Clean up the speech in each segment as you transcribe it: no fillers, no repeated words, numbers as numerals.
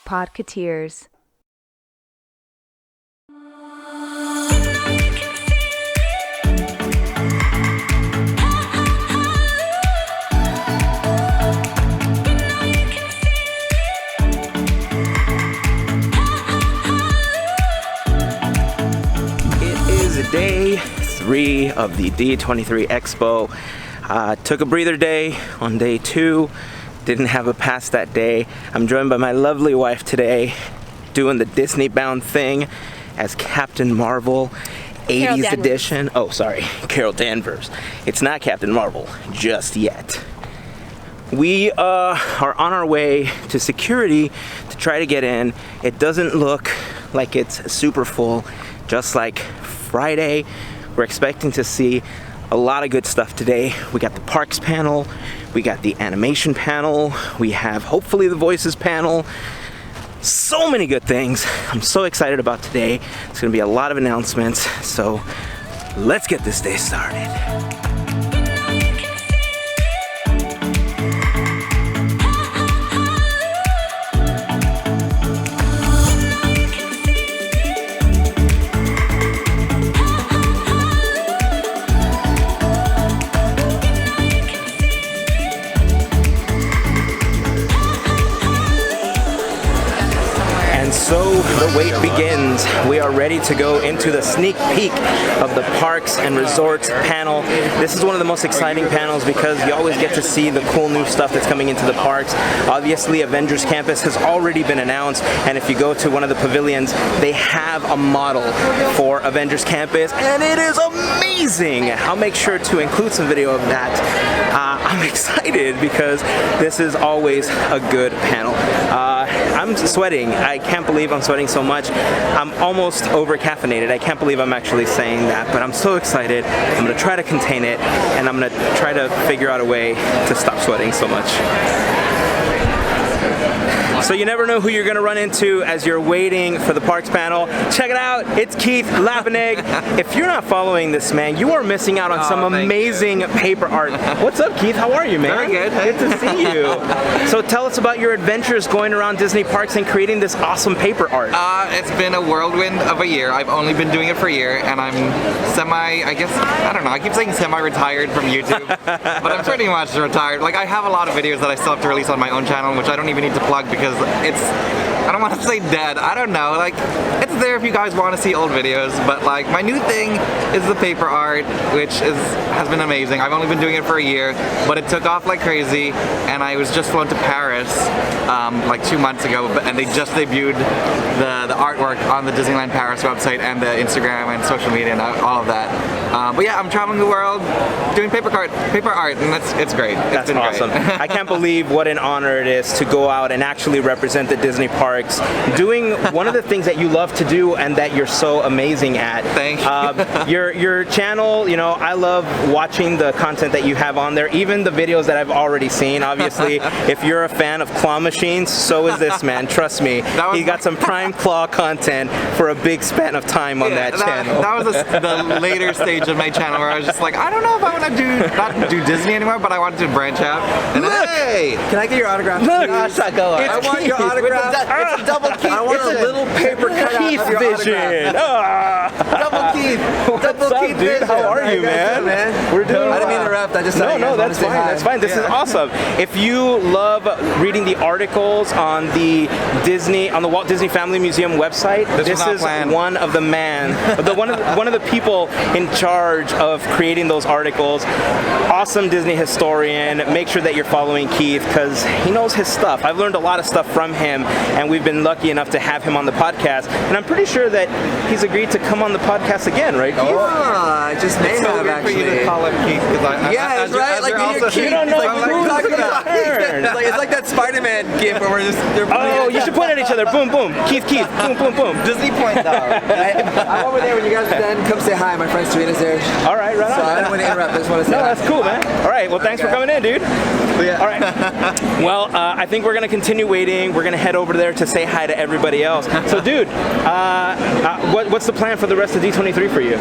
Podketeers. Day 3 of the D23 Expo. Took a breather day on day 2. Didn't have a pass that day. I'm joined by my lovely wife today, doing the Disney bound thing as Captain Marvel 80s edition. Oh, sorry, Carol Danvers. It's not Captain Marvel just yet. We are on our way to security to try to get in. It doesn't look like it's super full, just like Friday. We're expecting to see a lot of good stuff today. We got the parks panel, we got the animation panel, we have hopefully the voices panel. So many good things. I'm so excited about today. It's gonna be a lot of announcements, so let's get this day started. So the wait begins. We are ready to go into the sneak peek of the Parks and Resorts panel. This is one of the most exciting panels because you always get to see the cool new stuff that's coming into the parks. Obviously, Avengers Campus has already been announced, and if you go to one of the pavilions, they have a model for Avengers Campus, and it is amazing. I'll make sure to include some video of that. I'm excited because this is always a good panel. I'm sweating. I can't believe I'm sweating so much. I'm almost over caffeinated. I can't believe I'm actually saying that, but I'm so excited. I'm gonna try to contain it, and I'm gonna try to figure out a way to stop sweating so much. So you never know who you're gonna run into as you're waiting for the parks panel. Check it out, it's Keith Lapinig. If you're not following this man, you are missing out on some amazing paper art. What's up, Keith? How are you, man? Very good. Good to see you. So tell us about your adventures going around Disney parks and creating this awesome paper art. It's been a whirlwind of a year. I've only been doing it for a year, and I'm I keep saying semi-retired from YouTube, but I'm pretty much retired. Like, I have a lot of videos that I still have to release on my own channel, which I don't even need to plug because it's, I don't want to say dead, I don't know, like, it's there if you guys want to see old videos, but like, my new thing is the paper art, which has been amazing. I've only been doing it for a year, but it took off like crazy, and I was just flown to Paris like 2 months ago, and they just debuted the artwork on the Disneyland Paris website and the Instagram and social media and all of that. But yeah, I'm traveling the world doing paper art, and it's great. That's awesome. I can't believe what an honor it is to go out and actually represent the Disney parks, doing one of the things that you love to do and that you're so amazing at. Thank you. Your channel, you know, I love watching the content that you have on there, even the videos that I've already seen. Obviously, if you're a fan of claw machines, so is this man. Trust me, he got some prime claw content for a big span of time on that channel. That was the later stage of my channel where I was just like, I don't know if I want to not do Disney anymore, but I wanted to branch out. And look, hey, can I get your autograph? Look, I want your autograph. It's a double Keith. I want a little paper cutout Keith of your vision. Double Keith. Double Keith dude? vision. How are you, man? We're doing. I didn't mean to interrupt. I just no, that's fine. That's fine. This is awesome. If you love reading the articles on the Walt Disney Family Museum website, this is one of the one of the people in charge of creating those articles. Awesome Disney historian. Make sure that you're following Keith because he knows his stuff. I've learned a lot of stuff from him, and we've been lucky enough to have him on the podcast. And I'm pretty sure that he's agreed to come on the podcast again, right, Keith? Oh, I just may have actually. For you to call him Keith, because yeah, it's right. Like you're Keith. You don't know who's talking about. It's like that Spider-Man gif where we're just. Oh, you should point at each other. Boom, boom. Keith, boom, boom, boom. Disney point though. I'm over there when you guys are done. Come say hi. My friend Serena's there. All right, right on. So I don't want to interrupt. I just want to say no, hi. that's cool, man. All right, well, thanks for coming in, dude. Yeah. All right. Well, I think we're going to continue waiting. We're going to head over there to say hi to everybody else. So, dude, what's the plan for the rest of D23 for you?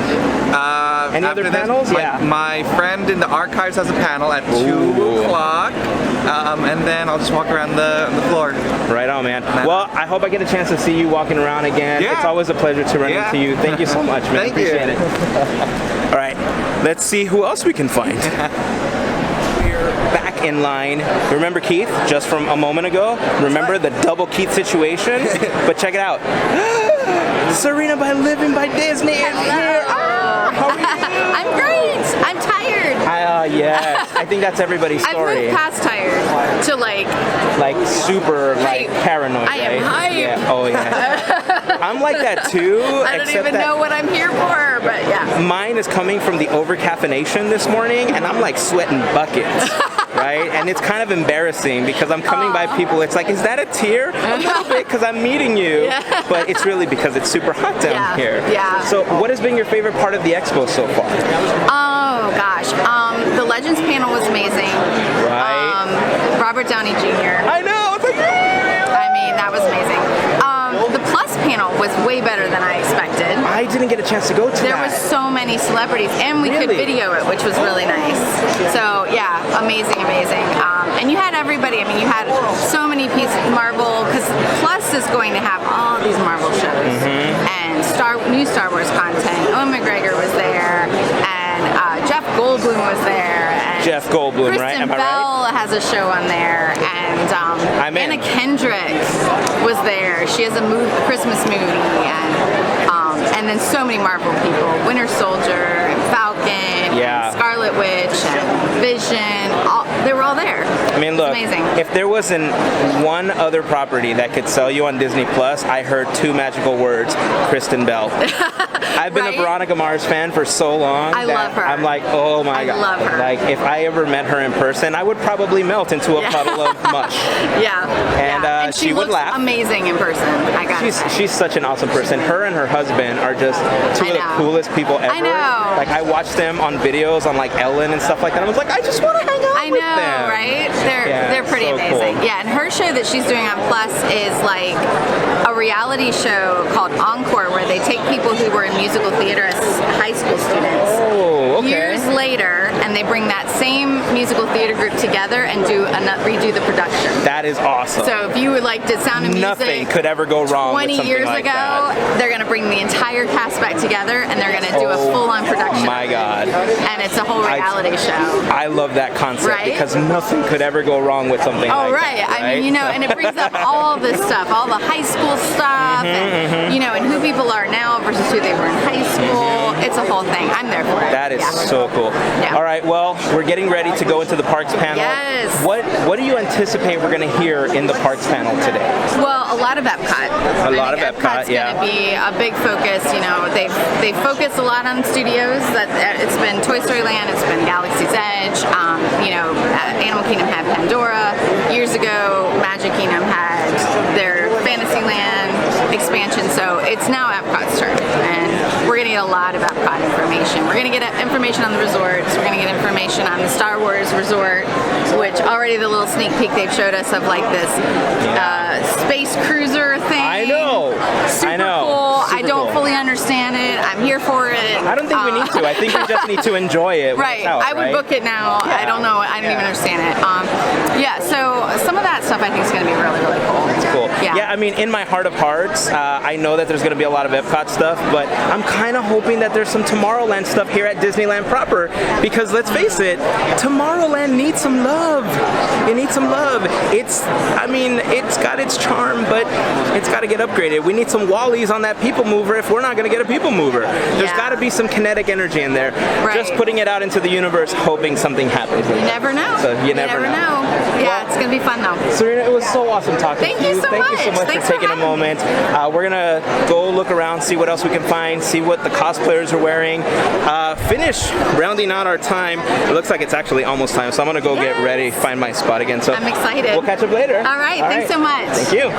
Any after other this, panels? My friend in the archives has a panel at 2 o'clock, and then I'll just walk around the floor. Right on, man. Well, I hope I get a chance to see you walking around again. Yeah. It's always a pleasure to run into you. Thank you so much, man. Thank Appreciate you. it. All right, let's see who else we can find. We're back in line. Remember Keith, just from a moment ago? Remember the double Keith situation? But check it out. Serena by Living by Disney is here. How are you? I'm great. I'm tired. Yes. I think that's everybody's story. I've moved past tired to like super hype. paranoid. I am hype. Yeah. Oh yeah. I'm like that too. I don't even know what I'm here for, but yeah. Mine is coming from the over-caffeination this morning, and I'm like sweating buckets. Right? And it's kind of embarrassing because I'm coming by people, it's like, is that a tear? A little bit because I'm meeting you, but it's really because it's super hot down here. Yeah. So what has been your favorite part of the expo so far? Oh gosh, the Legends panel was amazing. Right. Robert Downey Jr. I know, it's like, I mean, that was amazing. The Plus panel was way better than I expected. I didn't get a chance to go to There was so many celebrities, and we could video it, which was really nice. So yeah, amazing. And you had everybody. I mean, you had so many pieces of Marvel, because Plus is going to have all these Marvel shows and new Star Wars content. Owen McGregor was there, and Jeff Goldblum was there. And Jeff Goldblum, right? Kristen Am I Bell right? has a show on there, and Anna Kendrick was there. She has a Christmas movie, and then so many Marvel people: Winter Soldier, and Falcon, and Scarlet Witch, and Vision. They were all there. I mean, look, amazing. If there wasn't one other property that could sell you on Disney Plus, I heard two magical words: Kristen Bell. I've been a Veronica Mars fan for so long. I love her. I'm like, oh my god. I love her. Like, if I ever met her in person, I would probably melt into a puddle of mush. And she would looks laugh. amazing in person. I gotta say. She's such an awesome person. Her and her husband are just two of the coolest people ever. I know. Like, I watched them on videos on like Ellen and stuff like that. I was like, I just want to hang out with them. I know, right? They're pretty so amazing. Cool. Yeah, and her show that she's doing on Plus is like a reality show called Encore, where they take people who were in musical theater as high school students. Oh, okay. Years later, and they bring that same musical theater group together and redo the production. That is awesome. So if you would like did Sound of Music, nothing could ever go wrong 20 with something years like ago, that. they're gonna bring the entire cast back together, and they're gonna do a full-on production. My God. And it's a whole reality show. I love that concept because nothing could ever go wrong with something like that. I mean, you know, and it brings up all this stuff, all the high school stuff, and you know, and who people are now versus who they were in high school. It's a whole thing. I'm there for it. That is so cool. All right, well, we're getting ready to go into the parks panel. Yes. What do you anticipate we're going to hear in the parks panel today? Well, a lot of Epcot. A lot of Epcot, yeah. It's going to be a big focus. You know, they focus a lot on studios. It's been Toy Story Land, it's been Galaxy's Edge. You know, Animal Kingdom had Pandora. Years ago, Magic Kingdom had their Fantasyland expansion. So it's now Epcot's turn, and we're going to get a lot of Epcot information. We're going to get information on the resorts. We're going to get information on the Star Wars resort, which already the little sneak peek they've showed us of like this space cruiser thing. I know. Super cool. I don't fully understand it. I'm here for it. I don't think we need to. I think we just need to enjoy it. Right. I would book it now. Yeah. I don't know. I don't even understand it. So some of that stuff I think is going to be really, really cool. It's cool. Yeah, I mean, in my heart of hearts, I know that there's going to be a lot of Epcot stuff, but I'm kind of hoping that there's some Tomorrowland stuff here at Disneyland proper, because let's face it, Tomorrowland needs some love. It needs some love. It's got its charm, but it's got to get upgraded. We need some Wallies on that people mover if we're not going to get a people mover. There's got to be some kinetic energy in there. Right. Just putting it out into the universe, hoping something happens. You never know. So you never know. Yeah, it's going to be fun though. Serena, it was so awesome talking to you. Thank you so much. Thank you so much for taking a moment. We're going to go look around, see what else we can find, see what the cosplayers are wearing. Finish rounding out our time. It looks like it's actually almost time, so I'm going to go get ready, find my spot again. So I'm excited. We'll catch up later. All right. Thanks so much. Thank you.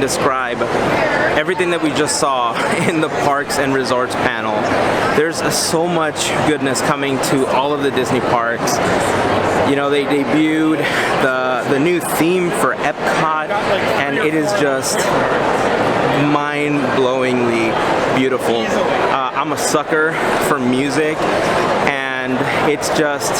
describe everything that we just saw in the Parks and Resorts panel. There's so much goodness coming to all of the Disney parks. You know, they debuted the new theme for Epcot, and it is just mind-blowingly beautiful. I'm a sucker for music, and it's just,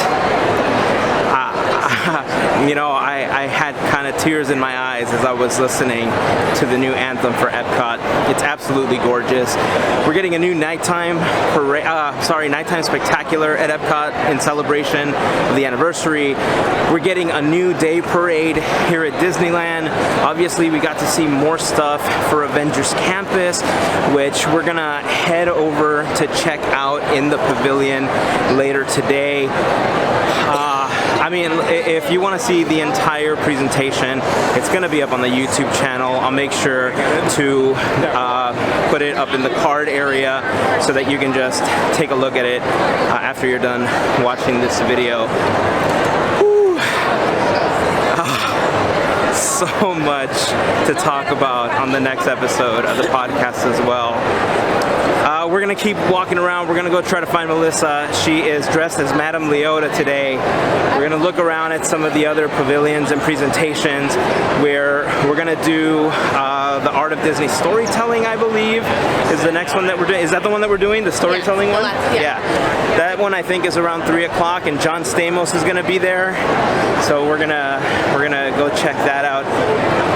you know, I had kind of tears in my eyes as I was listening to the new anthem for Epcot. It's absolutely gorgeous. We're getting a new nighttime parade, nighttime spectacular at Epcot in celebration of the anniversary. We're getting a new day parade here at Disneyland. Obviously, we got to see more stuff for Avengers Campus, which we're gonna head over to check out in the pavilion later today. I mean, if you want to see the entire presentation, it's going to be up on the YouTube channel. I'll make sure to put it up in the card area so that you can just take a look at it after you're done watching this video. So much to talk about on the next episode of the podcast as well. We're gonna keep walking around. We're gonna go try to find Melissa. She is dressed as Madame Leota today. We're gonna look around at some of the other pavilions and presentations where we're gonna do the Art of Disney Storytelling, I believe, is the next one that we're doing. Is that the one that we're doing, the storytelling one? Yeah. That one I think is around 3 o'clock, and John Stamos is gonna be there. So we're gonna go check that out.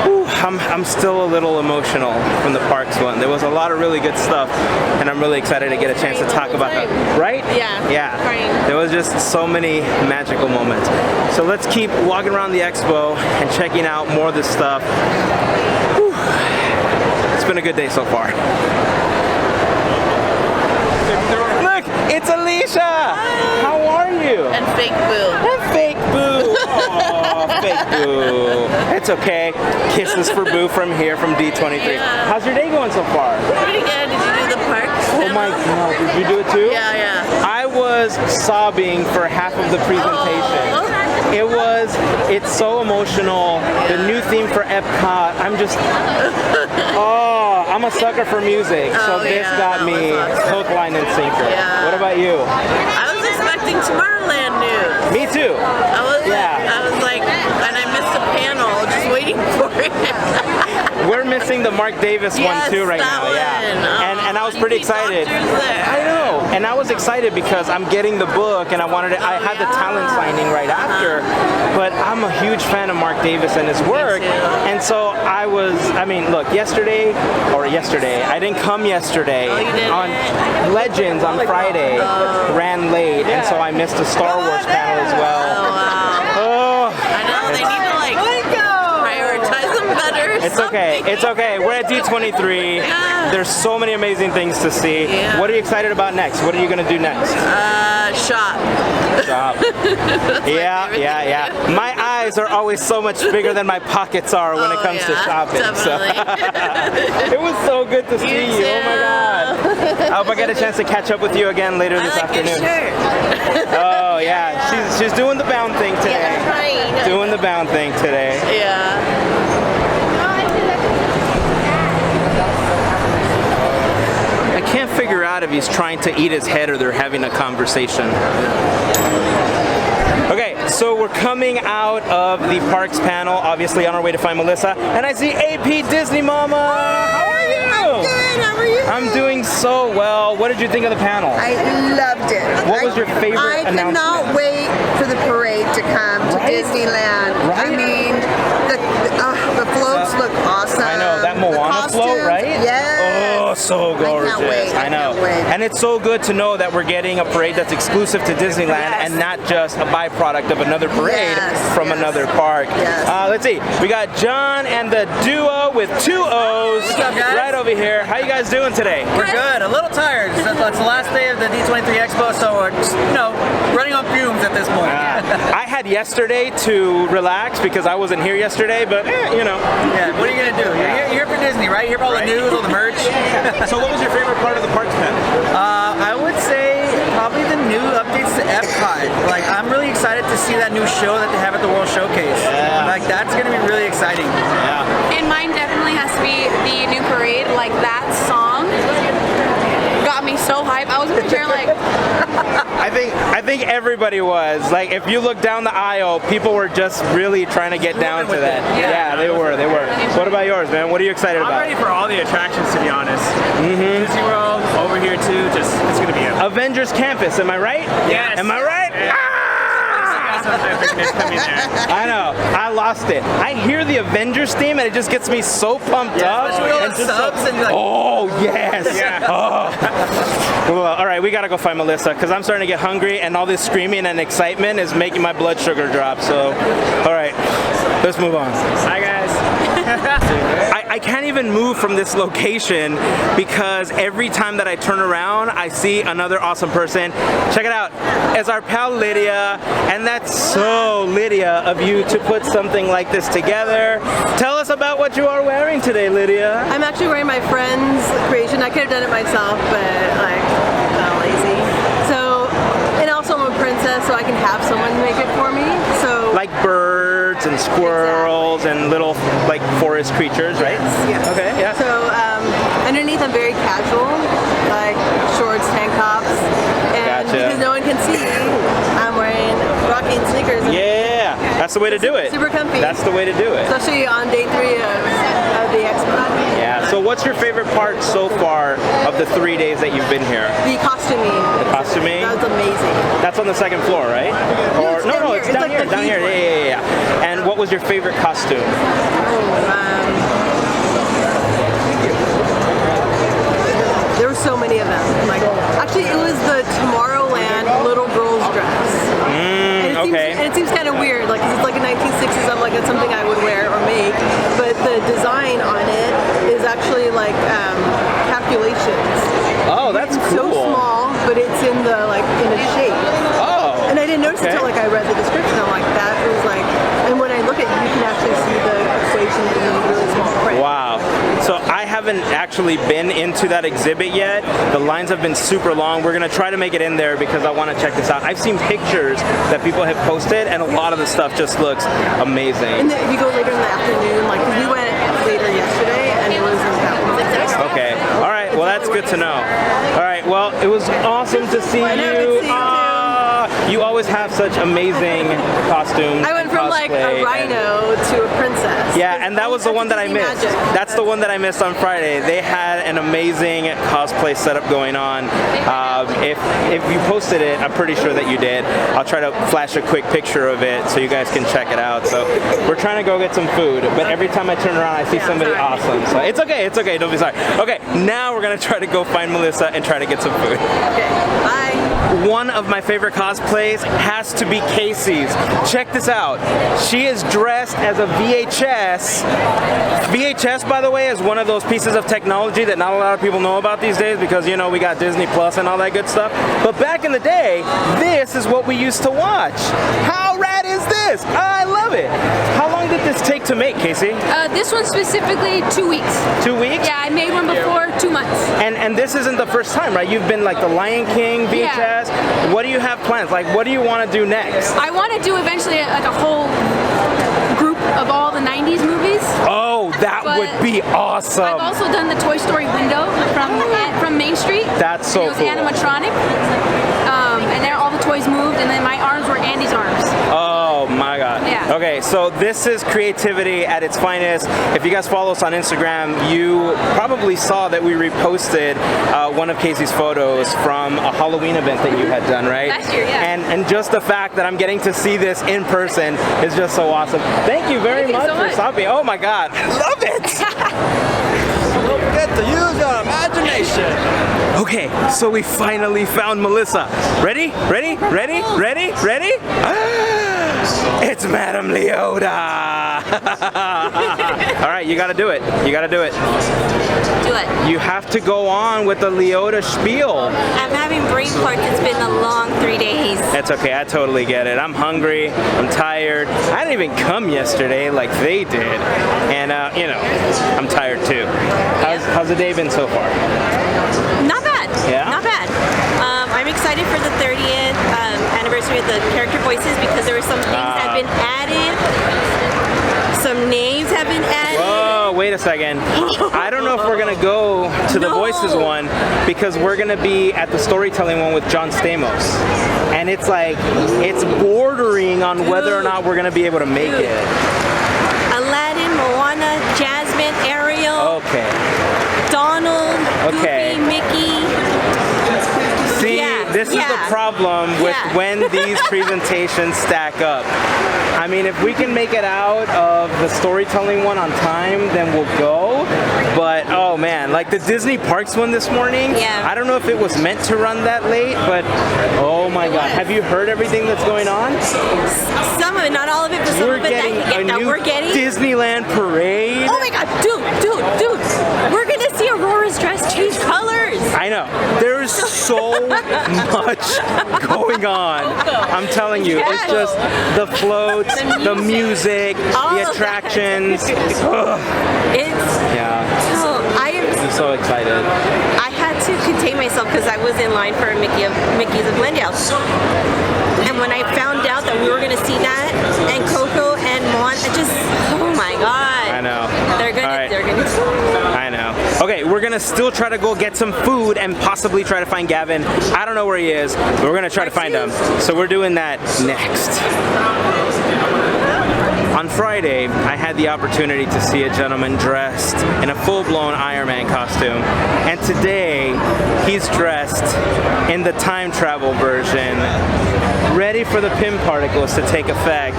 Whew, I'm still a little emotional from the parks one. There was a lot of really good stuff, and I'm really excited to get a chance to talk about that. Right? Yeah. Yeah. There was just so many magical moments. So let's keep walking around the expo and checking out more of this stuff. Whew. It's been a good day so far. Look, it's Alicia! How are you? And fake boo. And fake boo! Aww, fake boo. It's okay. Kisses for boo from here, from D23. Yeah. How's your day going so far? Pretty good. Did you do the parks? Oh my god, did you do it too? Yeah. I was sobbing for half of the presentation. Oh. It's so emotional. The new theme for Epcot, I'm a sucker for music, so this got me hook, line, and sinker. Yeah. What about you? I was expecting Tomorrowland news. Me too. I was like, and I missed a panel just waiting for it. We're missing the Mark Davis one too right now. One. Yeah. And I was pretty excited. I know. And I was excited because I'm getting the book, and I had the talent signing right after. But I'm a huge fan of Mark Davis and his work. And so look, yesterday, I didn't come yesterday. Oh, you didn't? On Legends on Friday, ran late, and so I missed a Star Wars panel as well. Oh, wow. Oh. I know, they need to prioritize them better. It's okay. It's okay. We're at D23. Yeah. There's so many amazing things to see. Yeah. What are you excited about next? What are you gonna do next? Shop. Shop. Yeah. My eyes are always so much bigger than my pockets are when it comes to shopping. Definitely. So. It was so good to see you. Oh my god. I hope I get a chance to catch up with you again later this afternoon. Your shirt. Oh yeah. She's doing the bound thing today. Yeah, right. Doing the bound thing today. Yeah. I can't figure out if he's trying to eat his head or they're having a conversation. Okay, so we're coming out of the parks panel, obviously on our way to find Melissa, and I see AP Disney Mama. How are you? I'm good. How are you? I'm doing so well. What did you think of the panel? I loved it. What was your favorite announcement? I cannot wait for the parade to come to Disneyland. Right? I mean, the floats look awesome. I know, that Moana float, right? Yes. Oh, so gorgeous. I know. can't wait. And it's so good to know that we're getting a parade that's exclusive to Disneyland and not just a byproduct of another parade from another park. Yes. Let's see. We got John and the duo with 2 O's right over here. How you guys doing today? We're good. A little tired. It's the last day of the D23 Expo, so we're just, running on fumes at this point. I had yesterday to relax because I wasn't here yesterday, but Yeah, what are you going to do? You're here for Disney, right? You're here for all the news, all the merch. So what was your favorite part of the parks panel? I would say probably the new updates to Epcot. Like, I'm really excited to see that new show that they have at the World Showcase. Yeah. Like, that's going to be really exciting. Yeah. And mine definitely has to be You're like, I think everybody was. Like, if you look down the aisle, people were just really trying to get down to that. Yeah, they were. What about yours, man? What are you excited about? I'm ready for all the attractions, to be honest. Disney World, over here too, it's gonna be it. Avengers Campus, am I right? Yes. Am I right? Yeah. I know. I lost it. I hear the Avengers theme and it just gets me so pumped up. Especially all And the just subs and like, oh yes. Yeah. Oh. Well, all right, we gotta go find Melissa because I'm starting to get hungry and all this screaming and excitement is making my blood sugar drop. So, all right, let's move on. Hi guys. I can't even move from this location because every time that I turn around, I see another awesome person. Check it out. It's our pal Lydia, and that's so Lydia of you to put something like this together. Tell us about what you are wearing today, Lydia. I'm actually wearing my friend's creation. I could have done it myself, but like, I'm lazy. So, and also I'm a princess, so I can have someone make it for me. So, Like birds and squirrels and little like forest creatures, right? yes. Okay, yeah. So underneath I'm very casual, like shorts, tank tops, and Gotcha. because no one can see, I'm wearing rocking sneakers. Yeah, that's the way to do it. Super comfy. That's the way to do it. Especially on day 3 of the expo. Yeah, so what's your favorite part so far of the 3 days that you've been here? The costuming. The costuming? That was amazing. That's on the second floor, right? Or it's down here. it's It's down like here, the down here. key Yeah. And what was your favorite costume? There were so many of them. Like, actually, it was the Tomorrowland little girl's dress. Okay. And it seems kind of weird, like 'cause it's like a 1960s. I'm like, that's something I would wear or make. But the design on it is actually like calculations. Oh, that's It's cool. so small, but it's in the like in a shape. Oh. And I didn't notice Okay. until like I read the description. I'm like, that was like, and when I look at it, you can actually see the equations in really small print. Wow. So I haven't actually been into that exhibit yet. The lines have been super long. We're gonna try to make it in there because I want to check this out. I've seen pictures that people have posted and a lot of the stuff just looks amazing. And then if you go later in the afternoon, like 'cause we went later yesterday, and it was in that one. Okay. All right. Well, that's good to know. All right. Well, it was awesome to see I know, good to you. see you too. You always have such amazing costumes. I went from like cosplay, a and- rino to a princess. Yeah, and that was the one that I missed. Magic. That's the one that I missed on Friday. They had an amazing cosplay setup going on. If you posted it, I'm pretty sure that you did. I'll try to flash a quick picture of it so you guys can check it out. So we're trying to go get some food, but every time I turn around, I see somebody sorry. awesome. So it's okay, don't be sorry. Okay, now we're gonna try to go find Melissa and try to get some food. Okay, bye. One of my favorite cosplays has to be Kayse's. Check this out. She is dressed as a VHS. VHS, by the way, is one of those pieces of technology that not a lot of people know about these days because, you know, we got Disney Plus and all that good stuff. But back in the day, this is what we used to watch. How rad is this? I love it. How long did this take to make, Kayse? This one specifically 2 weeks. 2 weeks? Yeah, I made one before, 2 months. And this isn't the first time, right? You've been like the Lion King VHS. What do you have plans? Like, what do you want to do next? I want to do eventually like a whole group of all the 90s movies. Oh, that But would be awesome. I've also done the Toy Story window from Main Street. That's so It was cool. animatronic. And then all the toys moved, and then my arms were Andy's arms. Oh my god. Yeah. Okay, so this is creativity at its finest. If you guys follow us on Instagram, you probably saw that we reposted one of Kayse's photos from a Halloween event that you had done, right? Last year, yeah. And just the fact that I'm getting to see this in person is just so awesome. Thank you very Thank you much so for much. stopping. Oh my god, I love it! Don't forget to use your imagination. Okay, so we finally found Melissa. Ready? Ready? Ready? Ready? Ready? It's Madame Leota! All right, you gotta do it. You gotta do it. Do it. You have to go on with the Leota spiel. I'm having brain fart. It's been a long 3 days. That's okay, I totally get it. I'm hungry, I'm tired. I didn't even come yesterday like they did. And, you know, I'm tired too. How's the day been so far? Not bad. Yeah? Not bad. I'm excited for the 30th anniversary of the character voices because there were some things that have been added. Some names have been added. Whoa, wait a second. I don't know if we're gonna go to the Voices one because we're gonna be at the storytelling one with John Stamos. And it's like, it's bordering on whether or not we're gonna be able to make it. Aladdin, Moana, Jasmine, Ariel, Okay. Donald, Okay. Goofy, Mickey. See, this is the problem with when these presentations stack up. I mean, if we can make it out of the storytelling one on time, then we'll go. But, oh man, like the Disney Parks one this morning, I don't know if it was meant to run that late, but oh my God. Have you heard everything that's going on? Some of it, not all of it, but some of it that we're getting. Disneyland parade. Oh my God, dude. We're gonna see Aurora's dress change colors. I know. There's so much going on. I'm telling you, it's just the floats, the music, the attractions. I'm so excited. I had to contain myself because I was in line for a Mickey's of Glendale. And when I found out that we were gonna see that, and Coco and Moana, oh my God. I know. They're gonna. I know. Okay, we're gonna still try to go get some food and possibly try to find Gavin. I don't know where he is, but we're gonna try to find him. So we're doing that next. On Friday, I had the opportunity to see a gentleman dressed in a full-blown Iron Man costume. And today, he's dressed in the time travel version, ready for the pin particles to take effect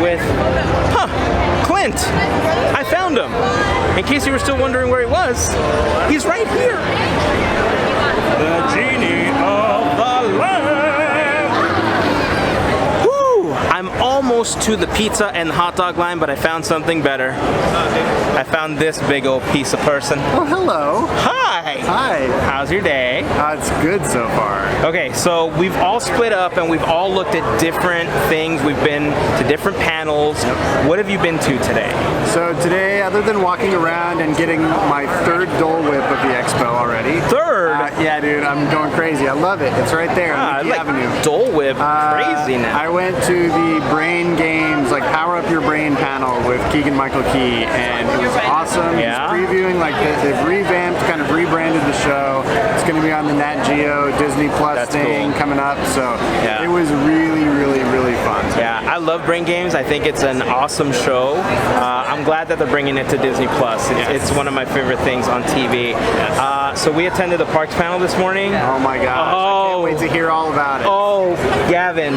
with, Clint! I found him! In case you were still wondering where he was, he's right here! The genie of the lamp! I'm almost to the pizza and hot dog line, but I found something better. I found this big old piece of person. Oh, hello. Hi. Hi. How's your day? It's good so far. Okay, so we've all split up and we've all looked at different things. We've been to different panels. What have you been to today? So today, other than walking around and getting my third Dole Whip of the expo already. Third? Yeah, dude, I'm going crazy. I love it. It's right there on Mickey Avenue. Dole Whip, crazy now. I went to the Brain Games, like Power Up Your Brain panel with Keegan-Michael Key, and it was awesome. Yeah? He's previewing, like they've revamped, kind of rebranded the show. It's going to be on the Nat Geo Disney Plus thing coming up, so it was really, really, really fun. Yeah, I love Brain Games. I think it's an awesome show. I'm glad that they're bringing it to Disney Plus. It's one of my favorite things on TV. So we attended the Parks panel this morning. Oh my gosh, I can't wait to hear all about it. Oh, Gavin.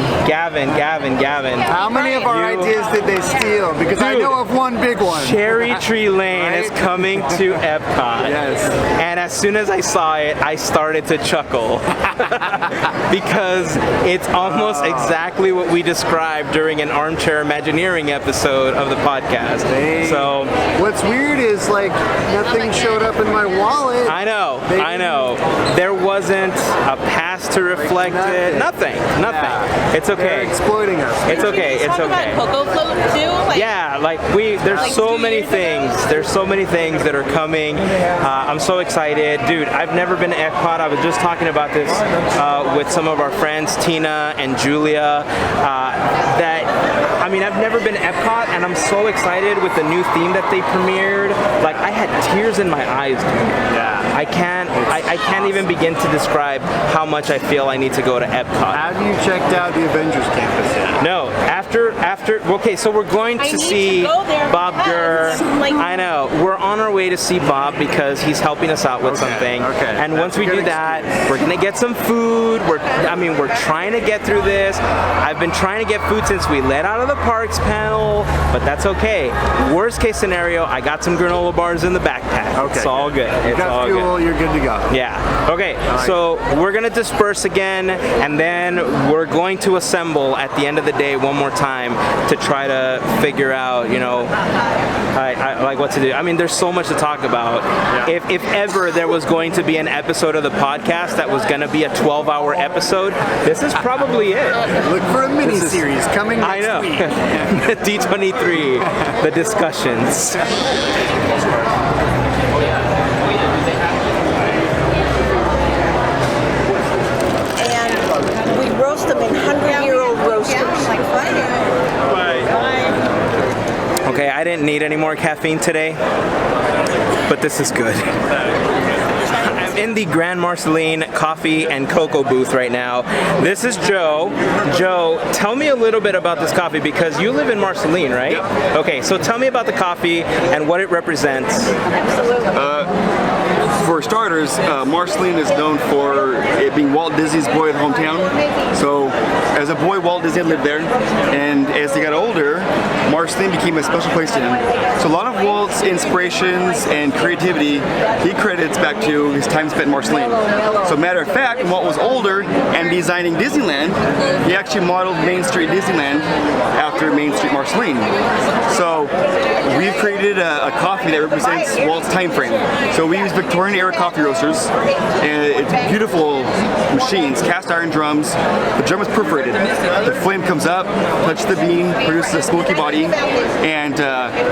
How many of our ideas did they steal? Because I know of one big one. Cherry Tree Lane is coming to Epcot. Yes. And as soon as I saw it, I started to chuckle. Because it's almost exactly what we described during an Armchair Imagineering episode of the podcast. So what's weird is like nothing showed up in my wallet. I know. There wasn't a pass to reflect it. Nothing. Yeah. It's okay. They're exploiting us. It's okay. It's okay. Cocoa float too? Yeah, like there's so many things. There's so many things that are coming. I'm so excited. Dude, I've never been to Epcot. I was just talking about this with some of our friends, Tina and Julia, I've never been to Epcot, and I'm so excited with the new theme that they premiered. Like, I had tears in my eyes, dude. Yeah. I can't even begin to describe how much I feel I need to go to Epcot. Have you checked out the Avengers campus yet? No. Okay, so we're going to see Bob Gurr. I know. We're on our way to see Bob because he's helping us out with something. Okay. And once we do that, we're gonna get some food. We're trying to get through this. I've been trying to get food since we let out of the parks panel, but that's okay. Worst case scenario, I got some granola bars in the backpack. Okay. It's all good. You got fuel, you're good to go. Yeah. Okay, so we're gonna disperse again, and then we're going to assemble at the end of the day one more time to try to figure out, like what to do. I mean, there's so much to talk about. Yeah. If ever there was going to be an episode of the podcast that was gonna be a 12-hour episode, this is probably it. Look for a mini-series coming next week. D23, the discussions. And we roast them in 100-year-old roasters. Okay, I I didn't need any more caffeine today, but this is good. I'm in the Grand Marceline coffee and cocoa booth right now. This is Joe. Joe, tell me a little bit about this coffee because you live in Marceline, right? Yep. Okay, so tell me about the coffee and what it represents. For starters, Marceline is known for it being Walt Disney's boyhood hometown. So, as a boy, Walt Disney lived there, and as he got older, Marceline became a special place to him. So, a lot of Walt's inspirations and creativity he credits back to his time spent in Marceline. So, matter of fact, when Walt was older and designing Disneyland, he actually modeled Main Street Disneyland after Main Street Marceline. So, we've created a coffee that represents Walt's time frame. So, we use Victorian era coffee roasters, and it's beautiful machines, cast iron drums. The drum is perforated. The flame comes up, touches the bean, produces a smoky body, and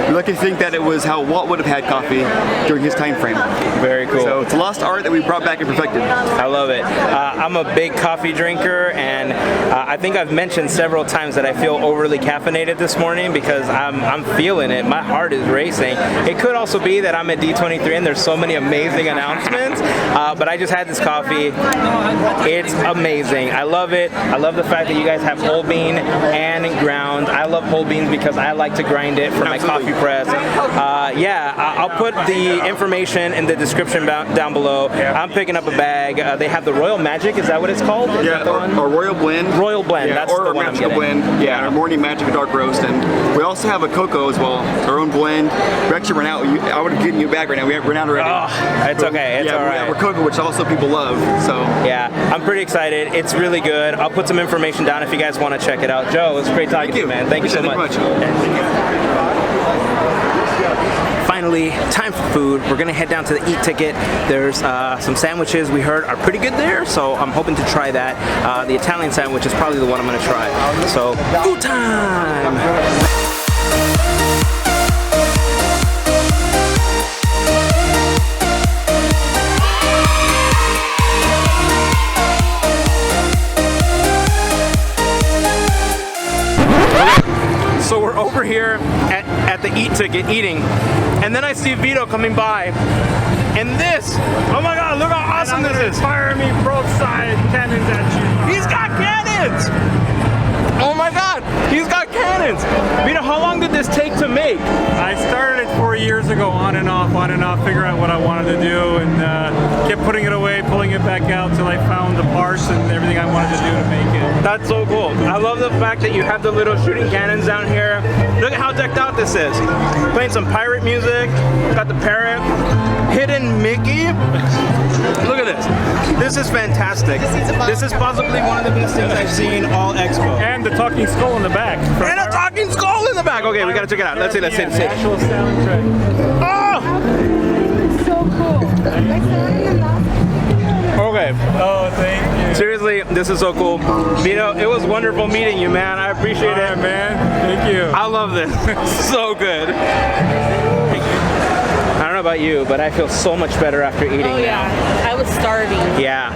we like to think that it was how Walt would have had coffee during his time frame. Very cool. So it's a lost art that we brought back and perfected. I love it. I'm a big coffee drinker, and I think I've mentioned several times that I feel overly caffeinated this morning because I'm feeling it. My heart is racing. It could also be that I'm at D23 and there's so many amazing announcements, but I just had this coffee. It's amazing. I love it. I love the fact that you guys have whole bean and ground. I love whole beans because I like to grind it for my coffee press. Yeah, I'll put the information in the description down below. I'm picking up a bag. They have the Royal Magic. Is that what it's called? Is Yeah, our Royal Blend. Royal Blend. Yeah, that's or the our one I'm Magical getting. Blend. Yeah, our Morning Magic Dark Roast, and we also have a cocoa as well. Our own blend. We actually ran out. I would have given you a bag right now. We have run out already. Oh, it's okay. It's all right. Yeah, we're cocoa, which also people love. So yeah, I'm pretty excited. It's really good. I'll put some information down if you guys want to check it out. Joe, it's great talking to you, man. Thank you so much. Finally, time for food. We're gonna head down to the Eat Ticket. There's some sandwiches we heard are pretty good there, so I'm hoping to try that. The Italian sandwich is probably the one I'm gonna try. So, food time! So we're over here at the Eat Ticket eating, and then I see Vito coming by, and this, oh my god, look how awesome this is! Fire me broadside cannons at you. He's got cannons! Oh my god, he's got cannons! Vito, how long did this take to make? I started it 4 years ago, on and off, figure out what I wanted to do, and kept putting it away, pulling it back out till I found the parts and everything I wanted to do to make it. That's so cool. I love the fact that you have the little shooting cannons down here. Look at how decked out this is. Playing some pirate music, got the parrot, hidden Mickey. Look at this. This is fantastic. This is possibly one of the best things I've seen all Expo. And the talking skull in the back. And a talking skull in the back. Okay, we gotta check it out. Let's see. Actual soundtrack. Oh! So cool. Okay. Oh, thank you. Seriously, this is so cool. Vito, it was wonderful meeting you, man. I appreciate it. Man. Thank you. I love this. So good. I don't know about you, but I feel so much better after eating. Oh yeah, I was starving. Yeah.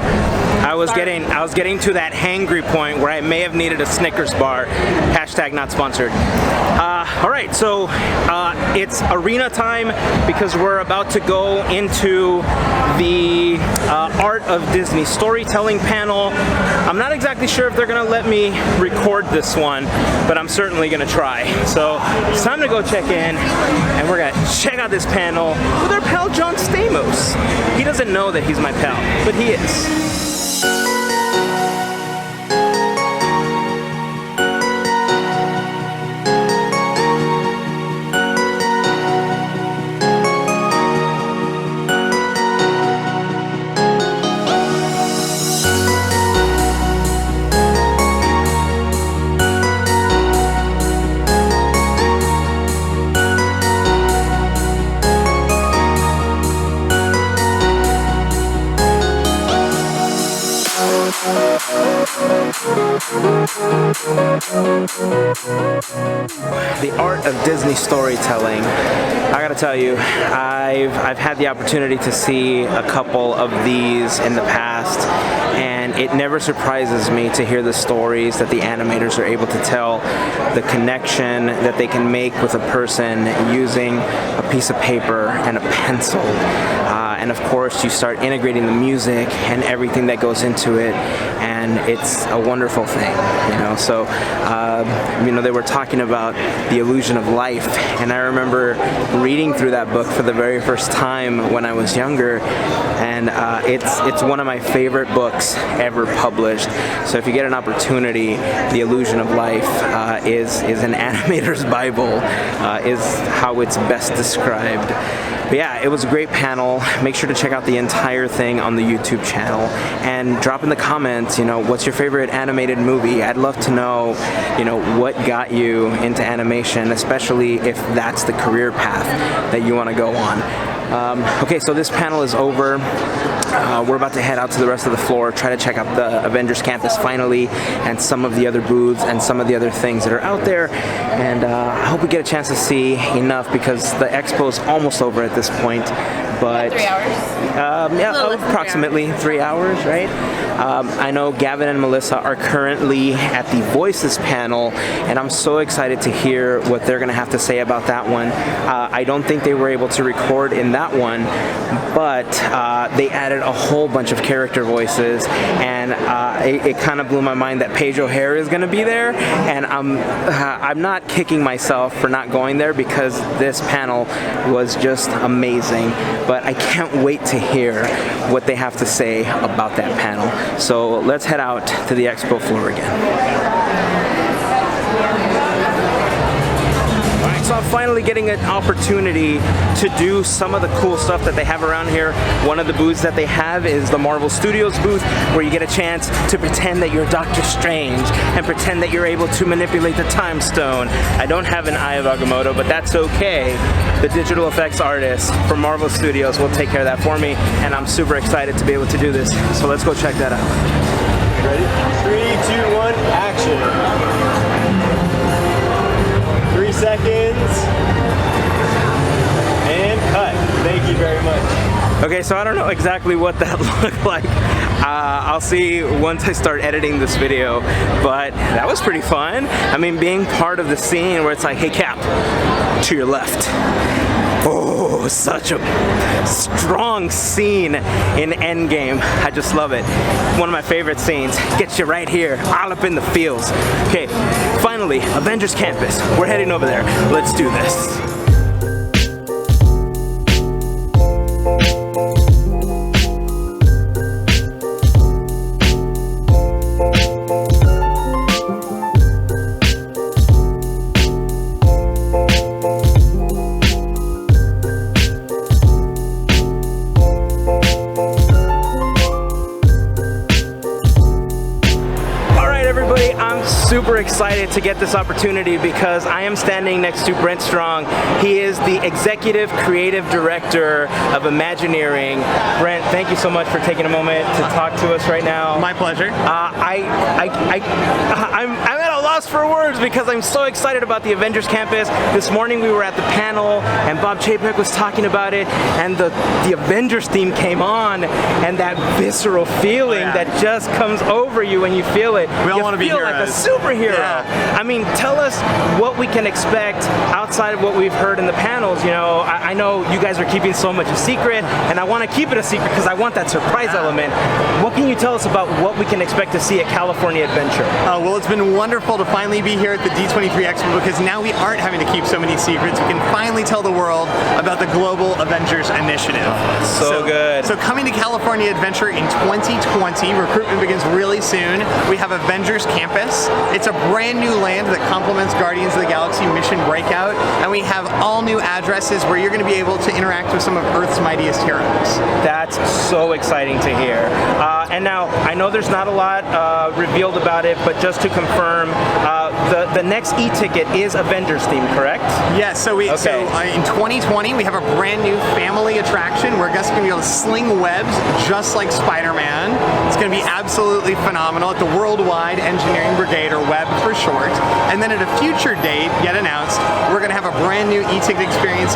I was getting to that hangry point where I may have needed a Snickers bar. Hashtag not sponsored. All right, so it's arena time because we're about to go into the Art of Disney storytelling panel. I'm not exactly sure if they're gonna let me record this one, but I'm certainly gonna try. So it's time to go check in, and we're gonna check out this panel with our pal John Stamos. He doesn't know that he's my pal, but he is. The art of Disney storytelling. I gotta tell you, I've had the opportunity to see a couple of these in the past, and it never surprises me to hear the stories that the animators are able to tell, the connection that they can make with a person using a piece of paper and a pencil. And of course, you start integrating the music and everything that goes into it, and it's a wonderful thing, you know. So, you know, they were talking about the illusion of life, and I remember reading through that book for the very first time when I was younger, and it's one of my favorite books ever published. So if you get an opportunity, The Illusion of Life is an animator's Bible, is how it's best described. But yeah, it was a great panel. Make sure to check out the entire thing on the YouTube channel and drop in the comments, you know, what's your favorite animated movie? I'd love to know, you know, what got you into animation, especially if that's the career path that you want to go on. Okay, so this panel is over. We're about to head out to the rest of the floor, try to check out the Avengers campus finally, and some of the other booths and some of the other things that are out there. And I hope we get a chance to see enough, because the expo is almost over at this point. But 3 hours? Yeah, approximately 3 hours, right? I know Gavin and Melissa are currently at the Voices panel, and I'm so excited to hear what they're going to have to say about that one. I don't think they were able to record in that one, but they added a whole bunch of character voices, and it kind of blew my mind that Paige O'Hare is going to be there, and I'm not kicking myself for not going there, because this panel was just amazing. But I can't wait to hear what they have to say about that panel. So let's head out to the expo floor again. So I'm finally getting an opportunity to do some of the cool stuff that they have around here. One of the booths that they have is the Marvel Studios booth, where you get a chance to pretend that you're Doctor Strange and pretend that you're able to manipulate the time stone. I don't have an Eye of Agamotto, but that's okay. The digital effects artist from Marvel Studios will take care of that for me, and I'm super excited to be able to do this. So let's go check that out. Ready? 3, 2, 1, action. 3 seconds, and cut. Thank you very much. Okay, so I don't know exactly what that looked like. I'll see once I start editing this video, but that was pretty fun. I mean, being part of the scene where it's like, hey Cap, to your left. Oh, such a strong scene in Endgame. I just love it. One of my favorite scenes. Gets you right here, all up in the feels. Okay, finally, Avengers Campus. We're heading over there. Let's do this. Super excited to get this opportunity, because I am standing next to Brent Strong. He is the Executive Creative Director of Imagineering. Brent, thank you so much for taking a moment to talk to us right now. My pleasure. I'm at a loss for words, because I'm so excited about the Avengers Campus. This morning we were at the panel, and Bob Chapek was talking about it, and the Avengers theme came on, and that visceral feeling that just comes over you when you feel it. We all want to be heroes. Like a superhero. Yeah. I mean, tell us what we can expect outside of what we've heard in the panels. You know, I know you guys are keeping so much a secret, and I want to keep it a secret because I want that surprise element. What can you tell us about what we can expect to see at California Adventure? Well, it's been wonderful to finally be here at the D23 Expo, because now we aren't having to keep so many secrets. We can finally tell the world about the Global Avengers Initiative. So good. So coming to California Adventure in 2020, recruitment begins really soon. We have Avengers Campus. It's a brand new land that complements Guardians of the Galaxy Mission Breakout, and we have all new addresses where you're going to be able to interact with some of Earth's mightiest heroes. That's so exciting to hear. And now, I know there's not a lot revealed about it, but just to confirm, the next e-ticket is Avengers themed, correct? Yes, so in 2020 we have a brand new family attraction where guests are going to be able to sling webs just like Spider-Man. It's going to be absolutely phenomenal at the Worldwide Engineering Brigade, or WEB for short. And then at a future date, yet announced, we're going to have a brand new e-ticket experience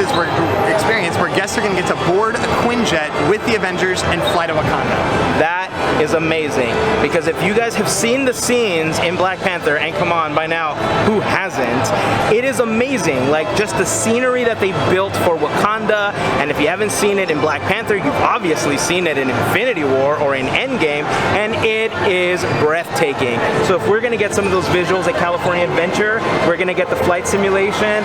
where guests are going to get to board a Quinjet with the Avengers and fly to Wakanda. That is amazing, because if you guys have seen the scenes in Black Panther, and come on, by now, who hasn't? It is amazing, like just the scenery that they built for Wakanda, and if you haven't seen it in Black Panther, you've obviously seen it in Infinity War or in Endgame, and it is breathtaking. So if we're gonna get some of those visuals at California Adventure, we're gonna get the flight simulation.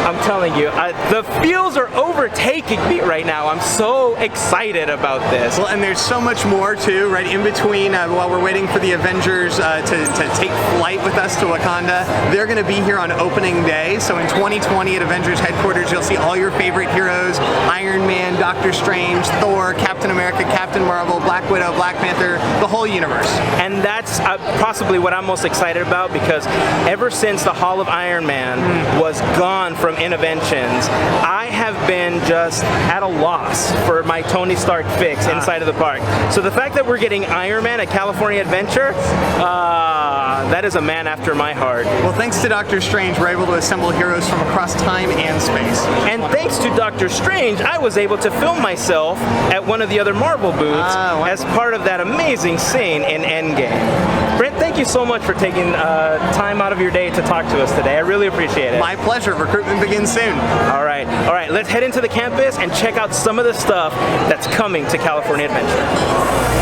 I'm telling you, the feels are overtaking me right now. I'm so excited about this. Well, and there's so much more too, right in between while we're waiting for the Avengers to take flight with us to Wakanda. They're going to be here on opening day. So in 2020 at Avengers headquarters, you'll see all your favorite heroes: Iron Man, Doctor Strange, Thor, Captain America, Captain Marvel, Black Widow, Black Panther, the whole universe. And that's possibly what I'm most excited about, because ever since the Hall of Iron Man was gone from Innoventions, I have been just at a loss for my Tony Stark fix inside of the park. So the fact that we're getting Iron Man at California Adventure, that is a man after my heart. Well, thanks to Doctor Strange, we're able to assemble heroes from across time and space. And thanks to Doctor Strange, I was able to film myself at one of the other Marvel booths as part of that amazing scene in Endgame. Brent, thank you so much for taking time out of your day to talk to us today. I really appreciate it. My pleasure. Recruitment begins soon. All right, let's head into the campus and check out some of the stuff that's coming to California Adventure.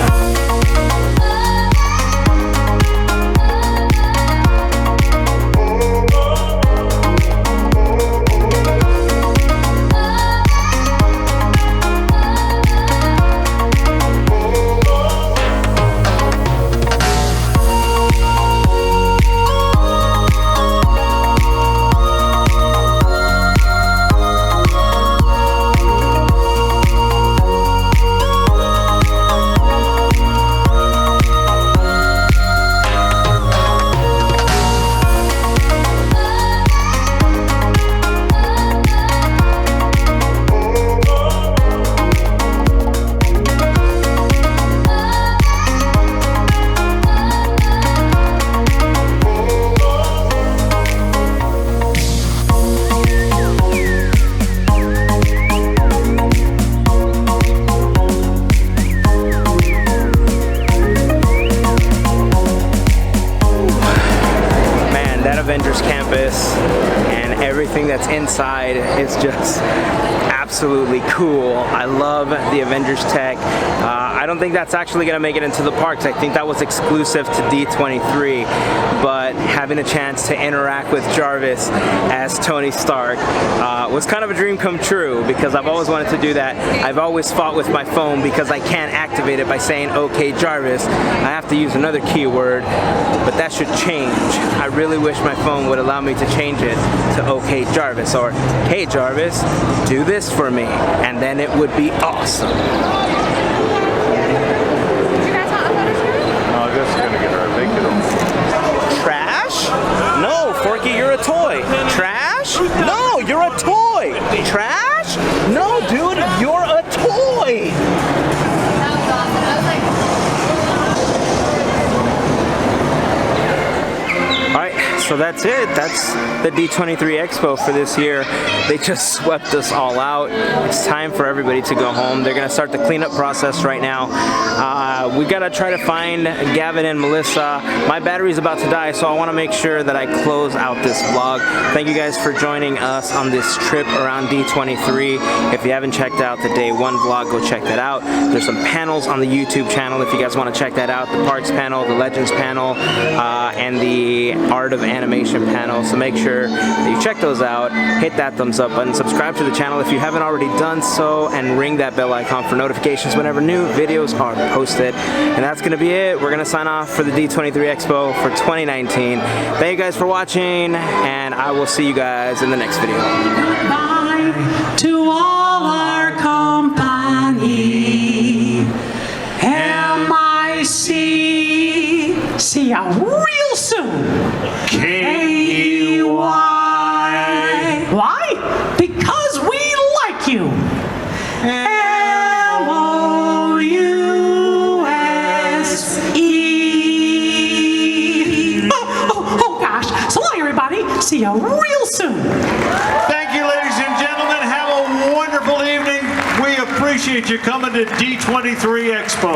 Avengers campus, and everything that's inside is just absolutely cool. I love the Avengers tech. I don't think that's actually going to make it into the parks. I think that was exclusive to D23, but having a chance to interact with Jarvis as Tony Stark was kind of a dream come true, because I've always wanted to do that. I've always fought with my phone because I can't activate it by saying okay Jarvis. I have to use another keyword, but that should change. I really wish my phone would allow me to change it to okay Jarvis, or hey Jarvis, do this for me, and then it would be awesome. No, this is gonna get our big kiddo. Trash? No, Forky, you're a toy. Trash? No, you're a toy. Trash? No, dude, you're a toy. Alright, so that's it. That's the D23 Expo for this year. They just swept us all out. It's time for everybody to go home. They're gonna start the cleanup process right now. We gotta try to find Gavin and Melissa. My battery's about to die, so I wanna make sure that I close out this vlog. Thank you guys for joining us on this trip around D23. If you haven't checked out the day one vlog, go check that out. There's some panels on the YouTube channel if you guys wanna check that out. The Parks panel, the Legends panel, and the Art of Animation panel. So make sure that you check those out. Hit that thumbs up button. Subscribe to the channel if you haven't already done so, and ring that bell icon for notifications whenever new videos are posted. And that's gonna be it. We're gonna sign off for the D23 Expo for 2019. Thank you guys for watching, and I will see you guys in the next video. Bye to all our company. MIC. See ya real soon. see you real soon. Thank you, ladies and gentlemen. Have a wonderful evening. We appreciate you coming to D23 Expo.